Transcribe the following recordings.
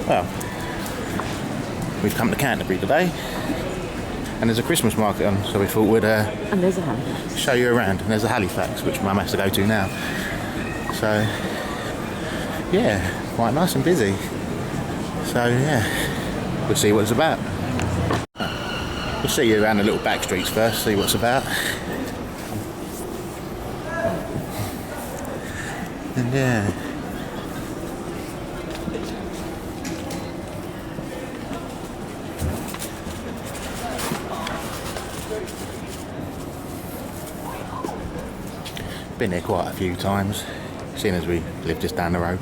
Well, we've come to Canterbury today, and there's a Christmas market on, so we thought we'd and there's a Halifax. Show you around. And there's a Halifax, which Mum has to go to now. So, yeah, quite nice and busy. So, yeah, we'll see what it's about. We'll see you around the little back streets first, see what's about. And yeah. Been here quite a few times, seeing as we live just down the road.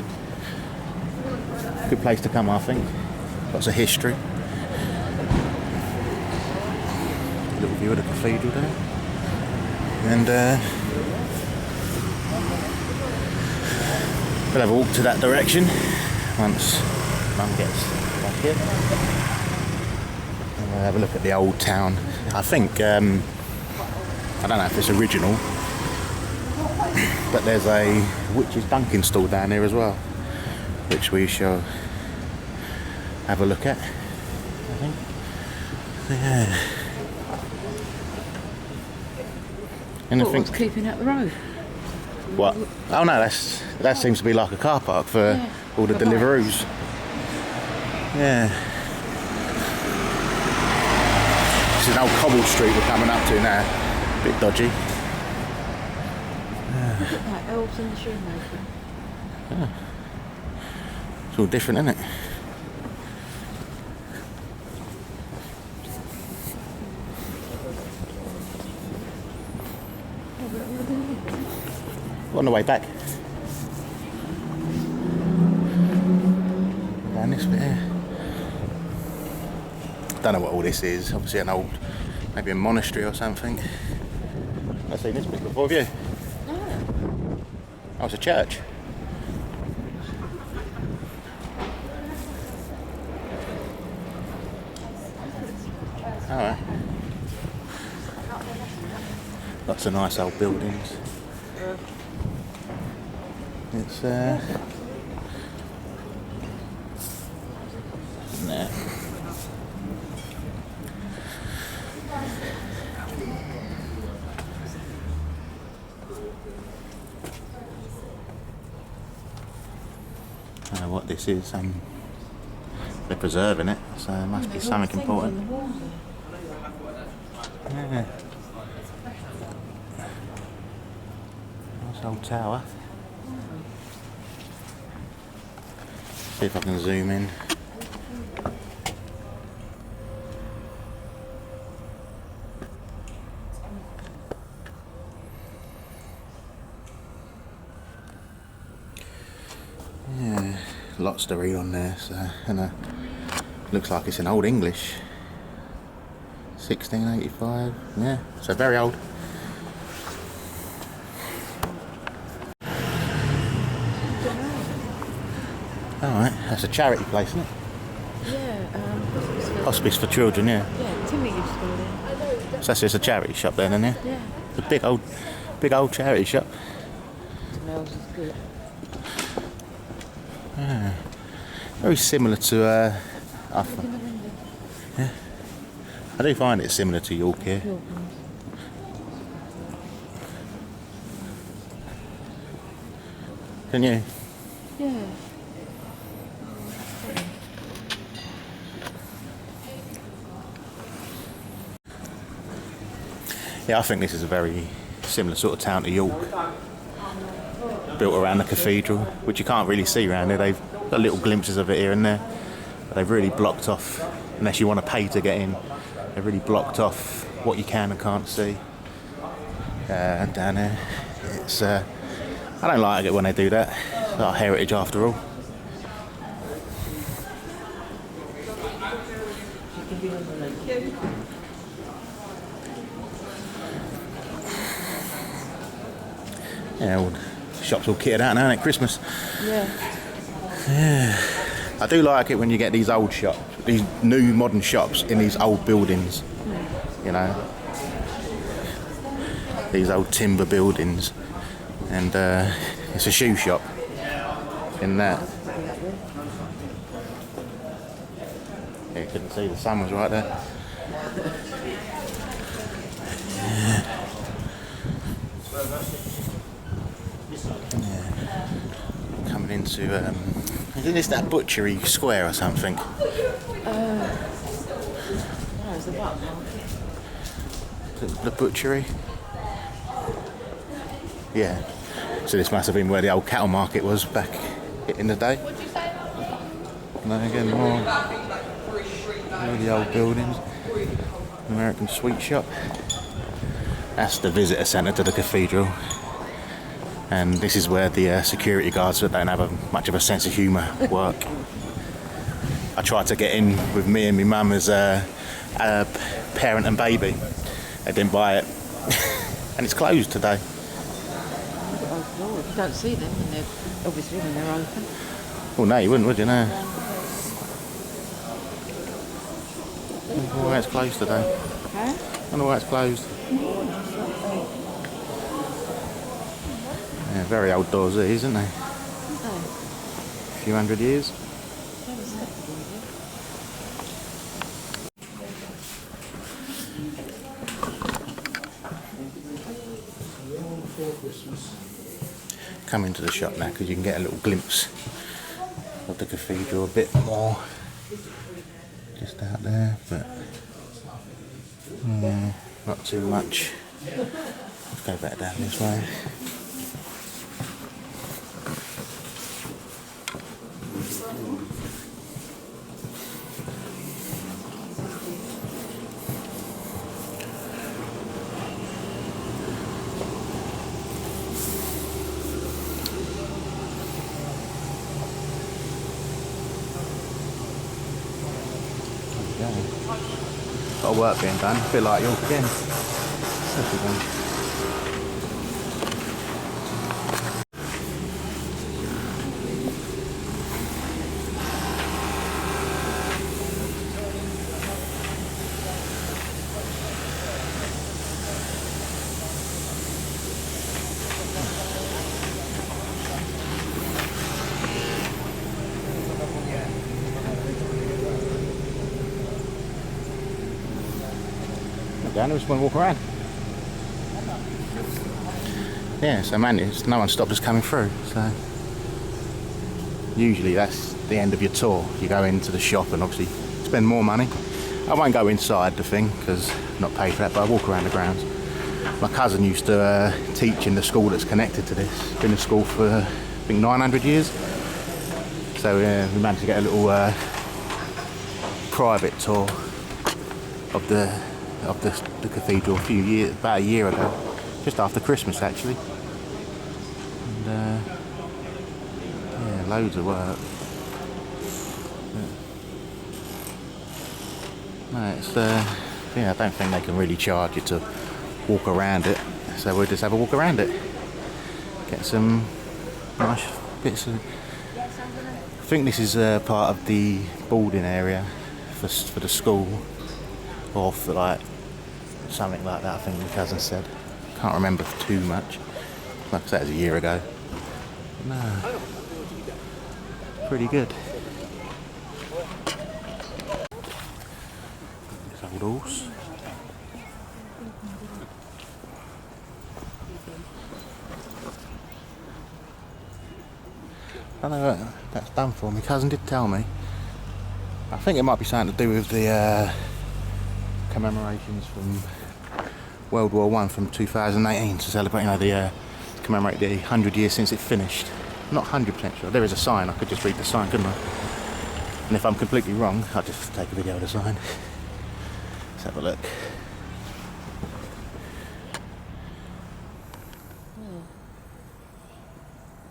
Good place to come, I think. Lots of history. A little view of the cathedral there. And we'll have a walk to that direction once Mum gets back here. And we'll have a look at the old town. I think, I don't know if it's original, but there's a witch's Dunkin' stall down here as well, which we shall have a look at, I think. Yeah. Anything? What's keeping out the road? What? Oh no, that seems to be like a car park for all the Deliveroos. Yeah. This is an old cobble street we're coming up to now. A bit dodgy. Look at that, elves and the shoemaker. Yeah. It's all different, isn't it? On the way back. Down this bit here. Don't know what all this is. Obviously an old, maybe a monastery or something. I've seen this bit before, have you? No. Oh, it's a church. Alright. Lots of nice old buildings. It's there. I don't know what this is. They're preserving it, so it must be something important. Yeah. Nice old tower. See if I can zoom in. Yeah, lots to read on there. So, and looks like it's in Old English. 1685. Yeah, so very old. Alright, that's a charity place, isn't it? Yeah, Hospice for children, yeah. Yeah, Timmy used to go there. So that's just a charity shop then, isn't it? Yeah. It's a big old charity shop. Smells is good. Yeah. Very similar to yeah. I do find it similar to York here. Can you? Yeah. Yeah, I think this is a very similar sort of town to York. Built around the cathedral, which you can't really see around here. They've got little glimpses of it here and there. But they've really blocked off, unless you want to pay to get in, they've really blocked off what you can and can't see. Down there. It's I don't like it when they do that. It's our heritage after all. Yeah, all the shops all kitted out now, ain't it? Christmas. Yeah. Yeah. I do like it when you get these old shops, these new modern shops in these old buildings. You know, these old timber buildings, and it's a shoe shop in that. Yeah, you couldn't see the sun was right there. Yeah. Coming into, isn't this that butchery square or something? No, it's the butt market. The butchery? Yeah. So this must have been where the old cattle market was back in the day. No, again, more really old buildings. American sweet shop. That's the visitor centre to the cathedral. And this is where the security guards that don't have much of a sense of humour work. I tried to get in with me and my mum as a parent and baby. They didn't buy it. And it's closed today. Oh Lord, you don't see them when they're obviously when they're open. Well, no, you wouldn't, would you? No. I wonder why it's closed today. Huh? I wonder why it's closed. Yeah, very old doors these, isn't they? A few hundred years. Come into the shop now because you can get a little glimpse of the cathedral a bit more just out there, but yeah, not too much. Let's go back down this way. Got work being done, a bit like York again. Down, I just want to walk around. Yeah, so man, no one stopped us coming through. So usually that's the end of your tour. You go into the shop and obviously spend more money. I won't go inside the thing because I'm not paid for that, but I walk around the grounds. My cousin used to teach in the school that's connected to this. Been in school for I think 900 years. So we managed to get a little private tour of the cathedral about a year ago, just after Christmas actually. And yeah, loads of work. No, it's yeah, I don't think they can really charge you to walk around it, so we'll just have a walk around it, get some nice bits of. I think this is part of the boarding area for the school, or for like something like that. I think my cousin said. Can't remember too much. Like I said, it was a year ago. No, pretty good. This old horse. I don't know what that's done for. My cousin did tell me. I think it might be something to do with the commemorations from World War I from 2018 to celebrate, commemorate the 100 years since it finished. I'm not 100% sure. There is a sign. I could just read the sign, couldn't I? And if I'm completely wrong, I'll just take a video of the sign. Let's have a look.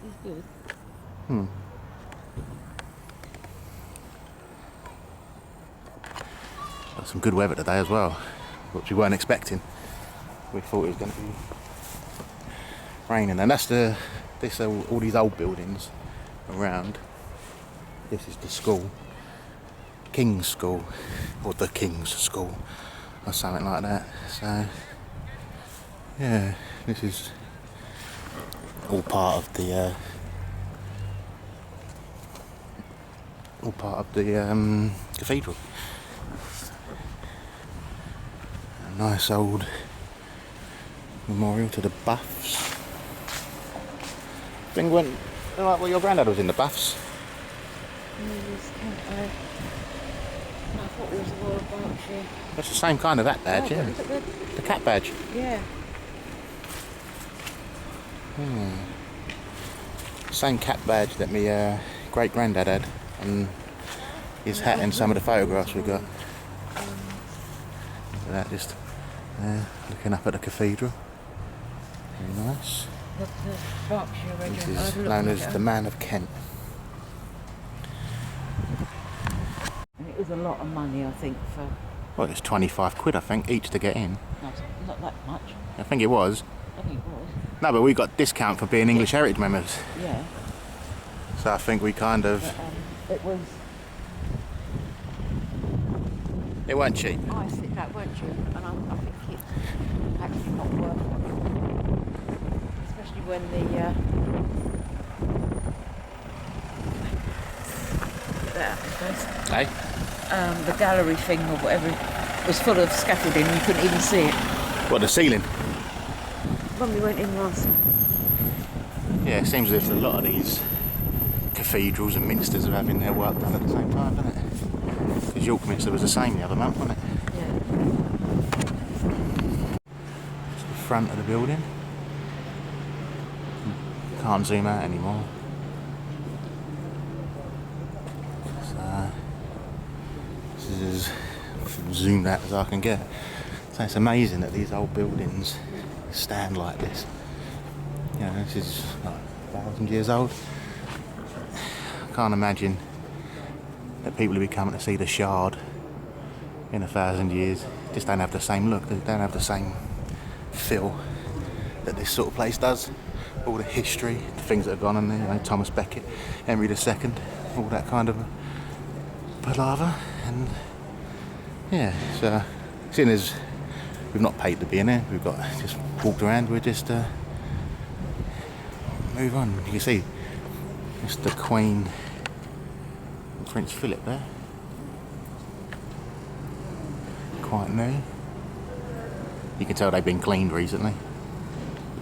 It's good. Got some good weather today as well, which we weren't expecting. We thought it was going to be raining, and that's all these old buildings around. This is the school, King's School, or the King's School, or something like that. So yeah, this is all part of the cathedral. Nice old memorial to the Buffs. Thing went like well, your granddad was in the Buffs. Canterbury. I thought it was the Royal Berkshire. That's the same kind of that badge, Oh, yeah. look at The cat badge. yeah. Same cat badge that my great granddad had, and his hat in some of the photographs we got. That just looking up at the cathedral. Very nice. The Berkshire This Regiment. is known as the Man of Kent. And it was a lot of money, I think, for Well, it's 25 quid, I think, each to get in. not that much. I think it was. I think it was. No, but we got discount for being English Heritage members. Yeah. So I think we kind of... But, it was. It weren't cheap. I think that weren't you, and I think it's actually not worth it, especially when the Hey? the gallery thing or whatever was full of scaffolding and you couldn't even see it. What, the ceiling? When we went in last. Yeah, it seems as if a lot of these cathedrals and minsters are having their work done at the same time, doesn't it? Because York Minster was the same the other month, wasn't it? Yeah. It's the front of the building. Can't zoom out anymore. So, this is as zoomed out as I can get. So it's amazing that these old buildings stand like this. You know, this is like 1,000 years old. I can't imagine that people will be coming to see the Shard in 1,000 years just don't have the same look, they don't have the same feel that this sort of place does. All the history, the things that have gone on there, you know, Thomas Becket, Henry II, all that kind of palaver. And yeah, so seeing as we've not paid to be in there, we've got just walked around, we'll just move on. You can see it's the Queen and Prince Philip there. Quite new. You can tell they've been cleaned recently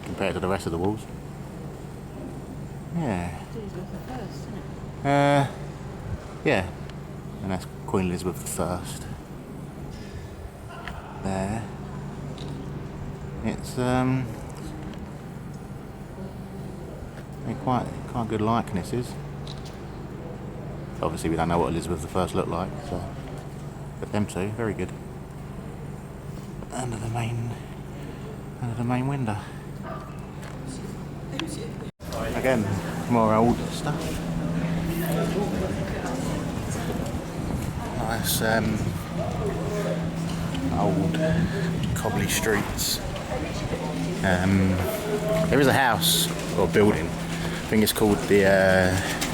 compared to the rest of the walls. Yeah. Yeah. And that's Queen Elizabeth I. There. It's they're quite good likenesses. Obviously we don't know what Elizabeth I looked like, so but them two, very good. Under the main window. Again, more old stuff. Nice old cobbly streets. There is a house or building. I think it's called the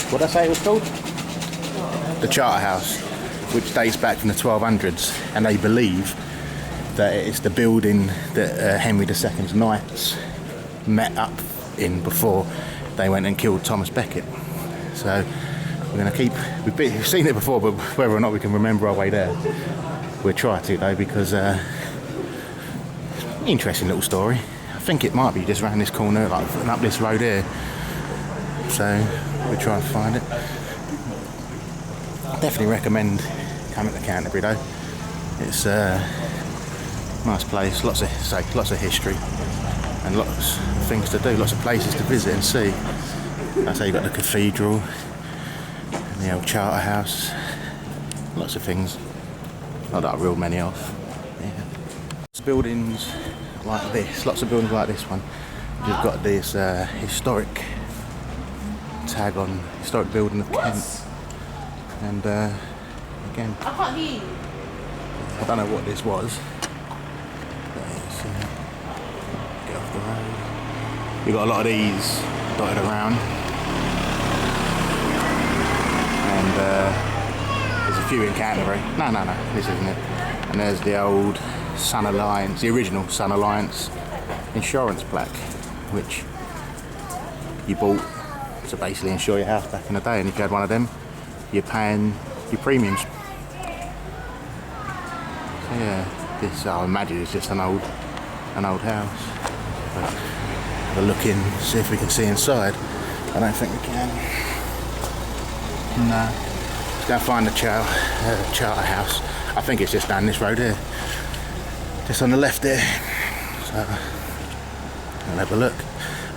what did I say it was called? The Charter House, which dates back from the 1200s, and they believe that it's the building that Henry II's knights met up in before they went and killed Thomas Becket. So we're going to keep... We've seen it before, but whether or not we can remember our way there, we'll try to though, because interesting little story. I think it might be just around this corner, like up this road here. So we'll try and find it. I definitely recommend coming to Canterbury though. It's nice place, lots of history and lots of things to do, lots of places to visit and see. That's how you've got the cathedral and the old Charter House, lots of things, not that real many of. Yeah. Lots of buildings like this, lots of buildings like this one. You've got this historic tag on, historic building of Kent. And again, I don't know what this was. Get off the road. You've got a lot of these dotted around, and there's a few in Canterbury. No, this isn't it. And there's the old Sun Alliance, the original Sun Alliance insurance plaque, which you bought to basically insure your house back in the day. And if you had one of them, you're paying your premiums. So yeah. This, I imagine, is just an old house. But have a look in, see if we can see inside. I don't think we can. No. Let's go find the charter house. I think it's just down this road here. Just on the left there. So, I'll have a look.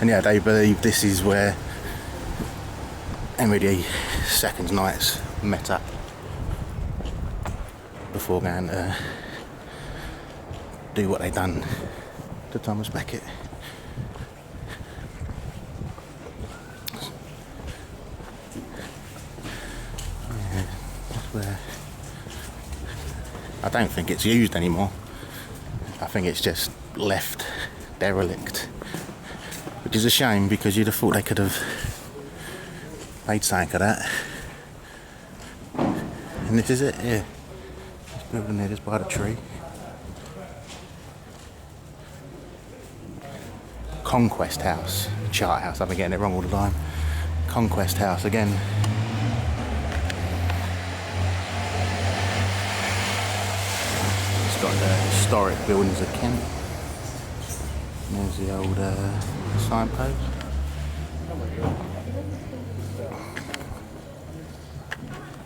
And yeah, they believe this is where Henry II's knights met up before going to do what they done to Thomas Becket. Yeah, that's where. I don't think it's used anymore. I think it's just left derelict, which is a shame because you'd have thought they could have made something of that. And this is it, yeah. This building there just by the tree. Conquest House, Charter House, I've been getting it wrong all the time. Conquest House again. It's got the historic buildings of Kent. And there's the old signpost.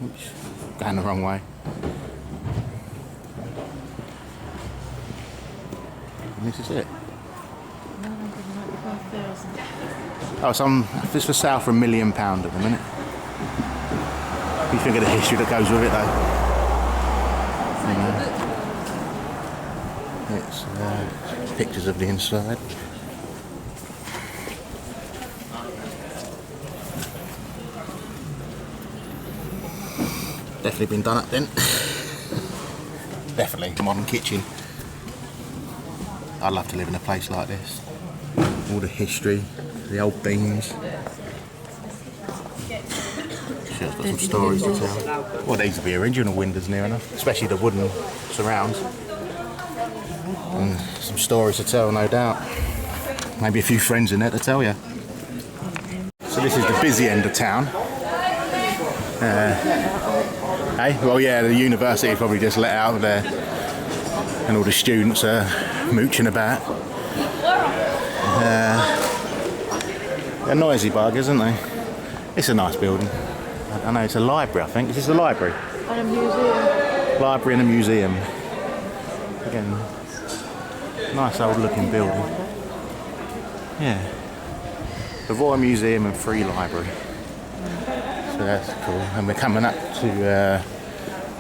Oops, going the wrong way. And this is it. 995,000. Oh, this was south for £1 million at the minute. You think of the history that goes with it though. It's pictures of the inside. Definitely been done up then. Definitely modern kitchen. I'd love to live in a place like this. All the history, the old beams. Sure, it's got some stories to tell. Well, these would be original windows near enough, especially the wooden surrounds. And some stories to tell, no doubt. Maybe a few friends in there to tell you. So this is the busy end of town. Hey, well, yeah, the university probably just let out there, and all the students are mooching about. They're noisy buggers, aren't they? It's a nice building. I know it's a library, I think. Is this a library? And a museum. Library and a museum. Again, nice old looking building. Yeah. The Royal Museum and Free Library. So that's cool. And we're coming up to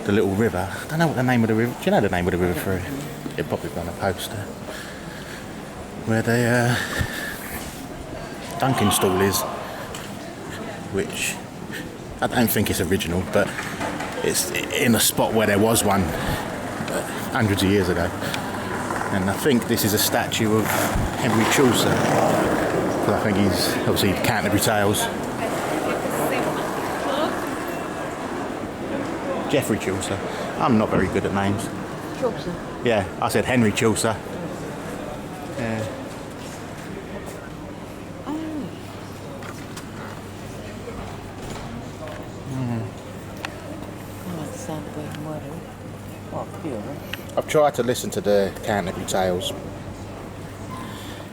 the little river. I don't know what the name of the river. Do you know the name of the river through? It'll probably be on a poster. Where the Dunkin' stall is, which I don't think it's original, but it's in a spot where there was one hundreds of years ago. And I think this is a statue of Henry Chaucer. Because I think he's obviously Canterbury Tales. Geoffrey Chaucer. I'm not very good at names. Chaucer. Yeah, I said Henry Chaucer. Yeah. I've tried to listen to the Canterbury Tales.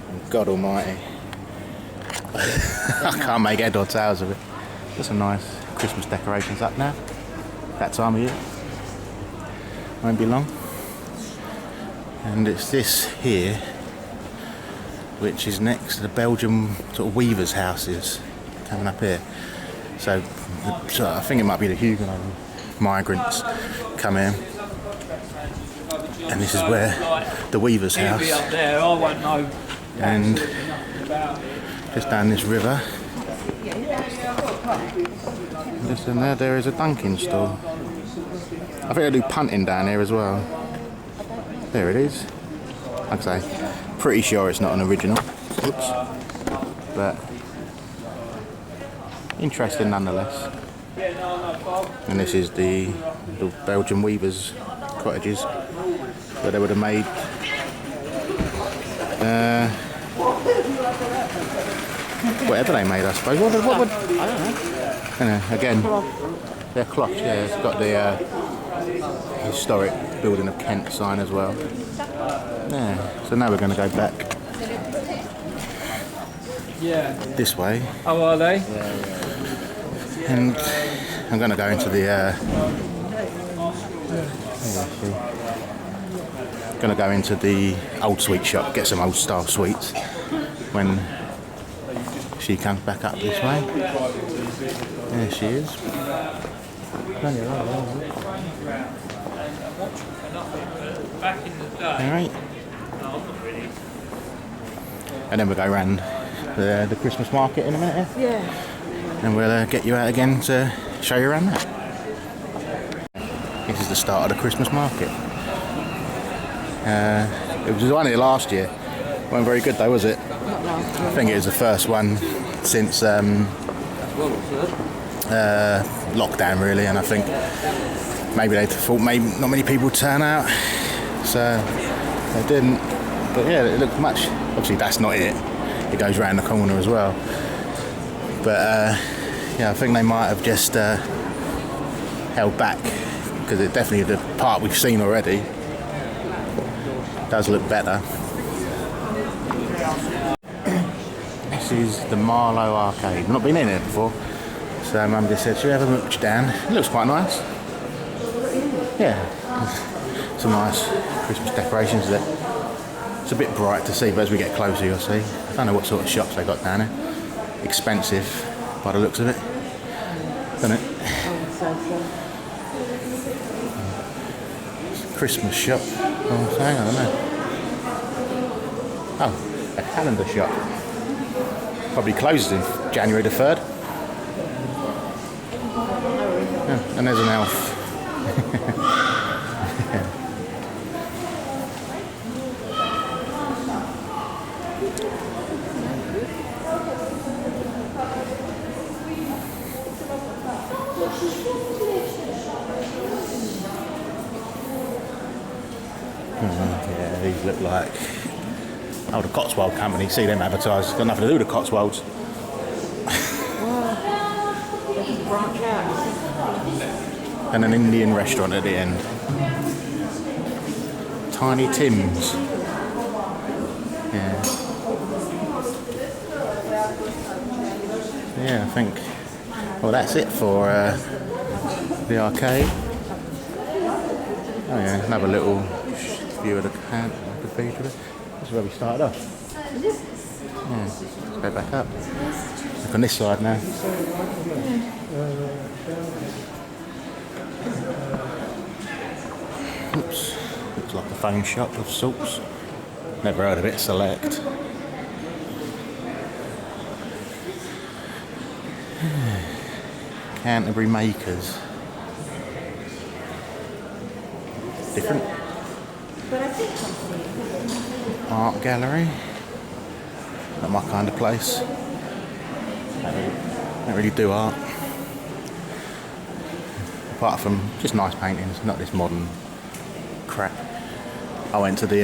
And God Almighty, I can't make head or tails of it. There's some nice Christmas decorations up now. That time of year. Won't be long. And it's this here, which is next to the Belgian sort of weavers' houses coming up here. So I think it might be the Huguenot migrants come in. And this is where the weaver's house. Up there, I won't know. And just down this river. Just in there is a Dunkin' store. I think they do punting down here as well. There it is. Like I say, pretty sure it's not an original. Oops. But interesting nonetheless. And this is the Belgian weavers' cottages where they would have made whatever they made, I suppose. What would, I don't know. again, they're cloths. Yeah, it's got the historic building of Kent sign as well. Yeah, so now we're going to go back this way. How are they? And I'm going to go into the going to go into the old sweet shop, get some old style sweets when she comes back up this way. There she is. Alright. And then we'll go around the Christmas market in a minute. Yeah. And we'll get you out again to show you around that. This is the start of the Christmas market. It was one here last year. Wasn't very good though, was it? Not last year. I think it was the first one since lockdown really, and I think maybe they thought maybe not many people would turn out, so they didn't. But yeah, it looked much. Obviously that's not it. It goes round the corner as well. But yeah, I think they might have just held back because it definitely, the part we've seen already does look better. This is the Marlow Arcade. I've not been in it before, so Mum just said, should we have a mooch down? It looks quite nice. Yeah, some nice Christmas decorations there. It's a bit bright to see, but as we get closer you'll see. I don't know what sort of shops they got down there. Expensive by the looks of it, isn't it? It's a Christmas shop. Oh, hang on, I don't know. Oh, a calendar shop. Probably closes in January the 3rd. Yeah, and there's an elf. Yeah, these look like the Cotswold Company. See them advertised. It's got nothing to do with the Cotswolds. Branch out. And an Indian restaurant at the end. Tiny Tim's. Yeah. Yeah, I think. Well, that's it for the arcade. Oh yeah, another little view of the cathedral. This is where we started off. Yeah, let's go back up. Look on this side now. Oops, looks like a phone shop of sorts. Never heard of it, Select. Canterbury Makers. Different. Art gallery. Not my kind of place. Don't really do art. Apart from just nice paintings, not this modern crap. I went to the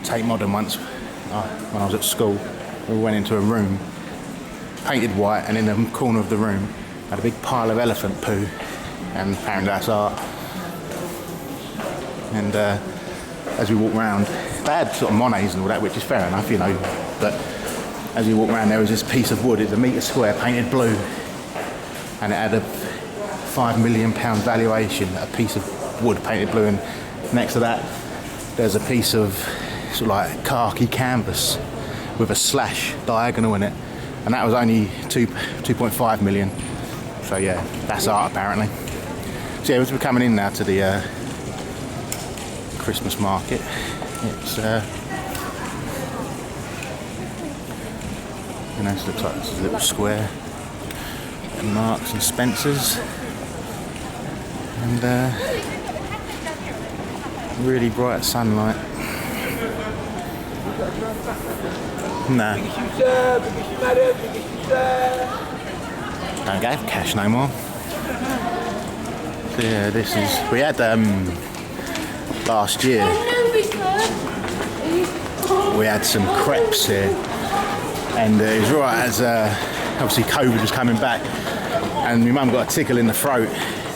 Tate Modern once when I was at school. We went into a room painted white, and in the corner of the room had a big pile of elephant poo, and apparently that's art. And as we walked round, they had sort of Monets and all that, which is fair enough, you know, but as we walked around there was this piece of wood. It's a metre square painted blue, and it had a £5 million valuation, a piece of wood painted blue, and next to that there's a piece of sort of like khaki canvas with a slash diagonal in it, and that was only 2.5 million. So yeah, that's art apparently. So yeah, as we're coming in now to the Christmas market, it's you know, it looks like this is a little square and Marks and Spencer's, and really bright sunlight. Nah. Don't have cash no more. So yeah, this is, we had last year we had some crepes here, and it was right as obviously COVID was coming back, and my mum got a tickle in the throat,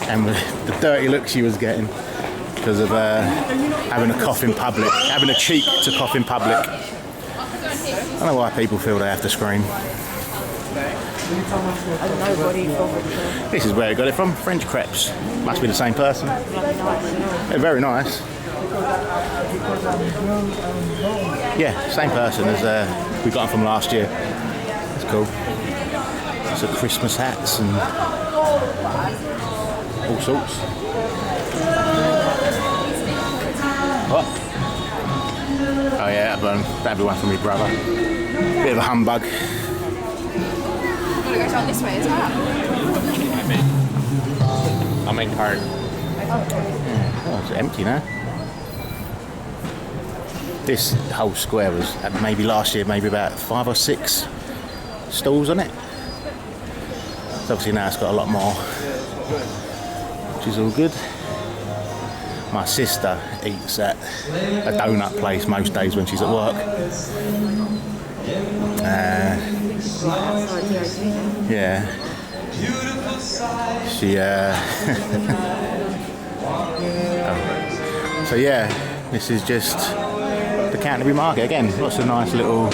and the dirty look she was getting because of having a cough in public, having a cheek to cough in public. I don't know why people feel they have to scream. This is where I got it from, French crepes. Must be the same person. They're very nice. Yeah, same person as we got them from last year. It's cool. Lots of Christmas hats and all sorts. What? Oh yeah, that'd be one for me brother. Bit of a humbug. I'm gonna go down this way as well. I'm in cart. Oh, it's empty now. This whole square was maybe last year, maybe about 5 or 6 stalls on it. So obviously now it's got a lot more, which is all good. My sister eats at a donut place most days when she's at work. Yeah. She So yeah, this is just the Canterbury market again. Lots of nice little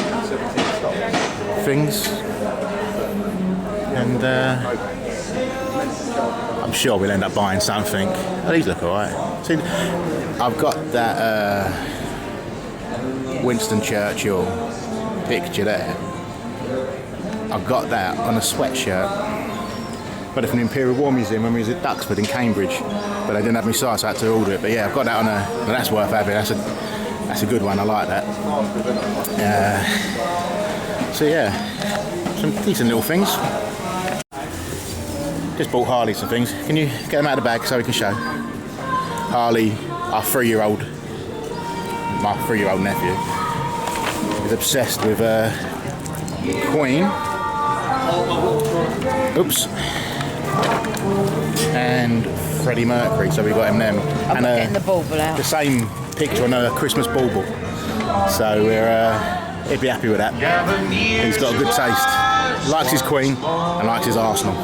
things, and I'm sure we'll end up buying something. Oh, these look alright. See, I've got that Winston Churchill picture there. I've got that on a sweatshirt. Got it from the Imperial War Museum when we was at Duxford in Cambridge, but they didn't have me size, so I had to order it. But yeah, I've got that on a. Well, that's worth having. That's a good one. I like that. So yeah, some decent little things. Just bought Harley some things. Can you get them out of the bag so we can show? Harley, my 3-year-old nephew, is obsessed with Queen. Oops. And Freddie Mercury, so we got him them. I'm not getting the bauble out. The same picture on a Christmas bauble. So he'd be happy with that. He's got a good taste. Likes his Queen and likes his Arsenal.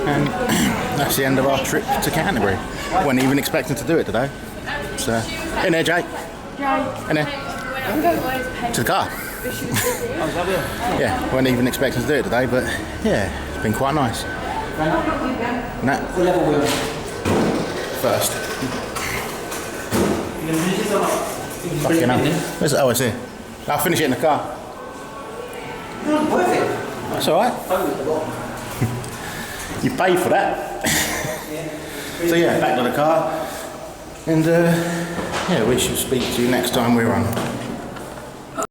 And that's the end of our trip to Canterbury. Wasn't even expecting to do it today. So, in there, Jake. In there. To the car. Yeah, wasn't even expecting to do it today, but yeah, it's been quite nice. And that first. Fucking hell. Oh, it's here. I'll finish it in the car. That's alright. You paid for that. So yeah, back to the car. And yeah, we should speak to you next time we're on.